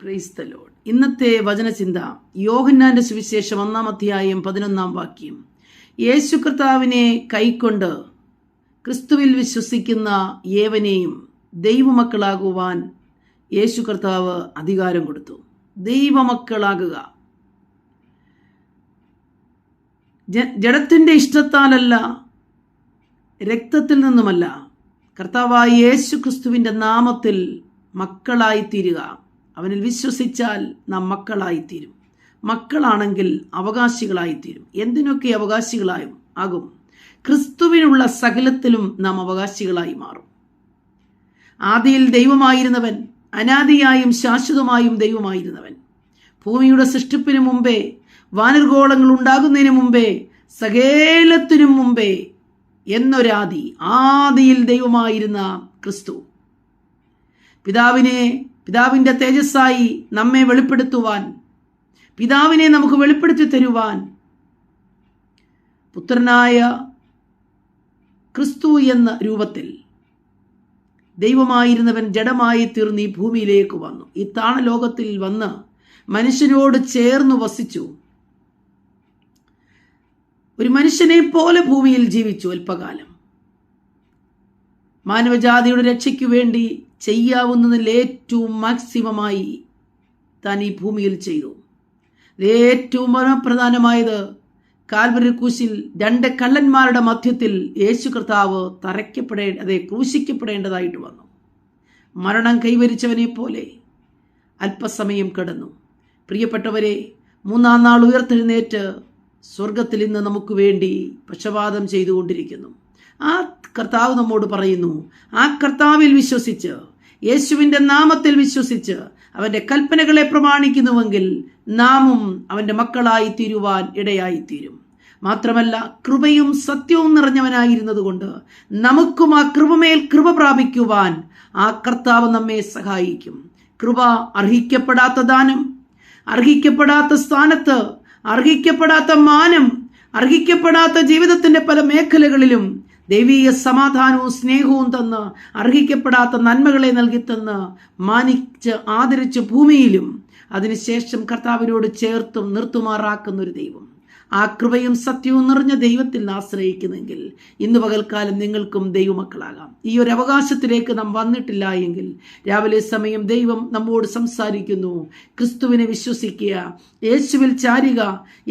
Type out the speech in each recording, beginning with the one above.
Praise the Lord. ഇന്നത്തെ വചനചിന്ത യോഹന്നാന്റെ സുവിശേഷം 1-ാം അധ്യായം 11-ാം വാക്യം. യേശു കർത്താവിനെ കൈക്കൊണ്ട് ക്രിസ്തുവിൽ വിശ്വസിക്കുന്ന ഏവനെയും ദൈവമക്കളാകുവാൻ യേശു കർത്താവ് അധികാരം കൊടുത്തു. ദൈവമക്കളാകുക ജഡത്തിന്റെ ഇഷ്ടത്താലല്ല, രക്തത്തിൽ നിന്നുമല്ല, കർത്താവായ യേശു ക്രിസ്തുവിന്റെ നാമത്തിൽ മക്കളായിത്തീരുക. അവനിൽ വിശ്വസിച്ചാൽ നാം മക്കളായിത്തീരും. മക്കളാണെങ്കിൽ അവകാശികളായിത്തീരും. എന്തിനൊക്കെ അവകാശികളായും ആകും? ക്രിസ്തുവിനുള്ള സകലത്തിലും നാം അവകാശികളായി മാറും. ആദിയിൽ ദൈവമായിരുന്നവൻ, അനാദിയായും ശാശ്വതമായും ദൈവമായിരുന്നവൻ, ഭൂമിയുടെ സൃഷ്ടിപ്പിന് മുമ്പേ, വാനർഗോളങ്ങൾ ഉണ്ടാകുന്നതിന് മുമ്പേ, സകലത്തിനും മുമ്പേ എന്നൊരാദി, ആദിയിൽ ദൈവമായിരുന്ന ക്രിസ്തു പിതാവിന്റെ തേജസ്സായി നമ്മെ വെളിപ്പെടുത്തുവാൻ, പിതാവിനെ നമുക്ക് വെളിപ്പെടുത്തി തരുവാൻ പുത്രനായ ക്രിസ്തു എന്ന രൂപത്തിൽ ദൈവമായിരുന്നവൻ ജഡമായി തീർന്ന് ഈ ഭൂമിയിലേക്ക് വന്നു. ഈ താണലോകത്തിൽ വന്ന് മനുഷ്യനോട് ചേർന്ന് വസിച്ചു. ഒരു മനുഷ്യനെ പോലെ ഭൂമിയിൽ ജീവിച്ചു അല്പകാലം. മാനവജാതിയുടെ രക്ഷയ്ക്കു വേണ്ടി ചെയ്യാവുന്നതിൽ ഏറ്റവും മാക്സിമമായി താൻ ഈ ഭൂമിയിൽ ചെയ്തു. ഏറ്റവും പ്രധാനമായത് കാൽവരി ക്രൂശിൽ 2 കള്ളന്മാരുടെ മധ്യത്തിൽ യേശു കർത്താവ് ക്രൂശിക്കപ്പെടേണ്ടതായിട്ട് വന്നു. മരണം കൈവരിച്ചവനെ പോലെ അല്പസമയം കിടന്നു. പ്രിയപ്പെട്ടവരെ, 3-ാം നാൾ ഉയർത്തെഴുന്നേറ്റ് സ്വർഗത്തിൽ ഇന്ന് നമുക്ക് വേണ്ടി പക്ഷപാതം ചെയ്തുകൊണ്ടിരിക്കുന്നു. ആ കർത്താവ് നമ്മോട് പറയുന്നു, ആ കർത്താവിൽ വിശ്വസിച്ച്, യേശുവിൻ്റെ നാമത്തിൽ വിശ്വസിച്ച് അവൻ്റെ കൽപ്പനകളെ പ്രമാണിക്കുന്നുവെങ്കിൽ നാമും അവൻ്റെ മക്കളായി തീരുവാൻ ഇടയായിത്തീരും. മാത്രമല്ല, കൃപയും സത്യവും നിറഞ്ഞവനായിരുന്നത് കൊണ്ട് നമുക്കും ആ കൃപമേൽ കൃപ പ്രാപിക്കുവാൻ ആ കർത്താവ് നമ്മെ സഹായിക്കും. കൃപ അർഹിക്കപ്പെടാത്ത ദാനം, അർഹിക്കപ്പെടാത്ത സ്ഥാനത്ത്, അർഹിക്കപ്പെടാത്ത മാനം, അർഹിക്കപ്പെടാത്ത ജീവിതത്തിന്റെ പല മേഖലകളിലും ദൈവീയ സമാധാനവും സ്നേഹവും തന്ന്, അർഹിക്കപ്പെടാത്ത നന്മകളെ നൽകിത്തന്ന്, മാനിച്ച് ആദരിച്ച് ഭൂമിയിലും അതിനുശേഷം കർത്താവിനോട് ചേർത്തും നിർത്തുമാറാക്കുന്നൊരു ദൈവം, ആ കൃപയും സത്യവും നിറഞ്ഞ ദൈവത്തിൽ ആശ്രയിക്കുന്നെങ്കിൽ ഇന്ന് പകൽക്കാലം നിങ്ങൾക്കും ദൈവമക്കളാകാം. ഈ ഒരു അവകാശത്തിലേക്ക് നാം വന്നിട്ടില്ല എങ്കിൽ രാവിലെ സമയം ദൈവം നമ്മോട് സംസാരിക്കുന്നു. ക്രിസ്തുവിനെ വിശ്വസിക്കുക, യേശുവിൽ ചാരുക,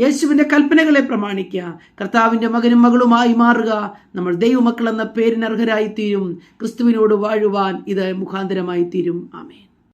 യേശുവിൻ്റെ കൽപ്പനകളെ പ്രമാണിക്കുക, കർത്താവിൻ്റെ മകനും മകളുമായി മാറുക. നമ്മൾ ദൈവമക്കൾ എന്ന പേരിന് അർഹരായിത്തീരും. ക്രിസ്തുവിനോട് വാഴുവാൻ ഇത് മുഖാന്തരമായി തീരും. ആമേൻ.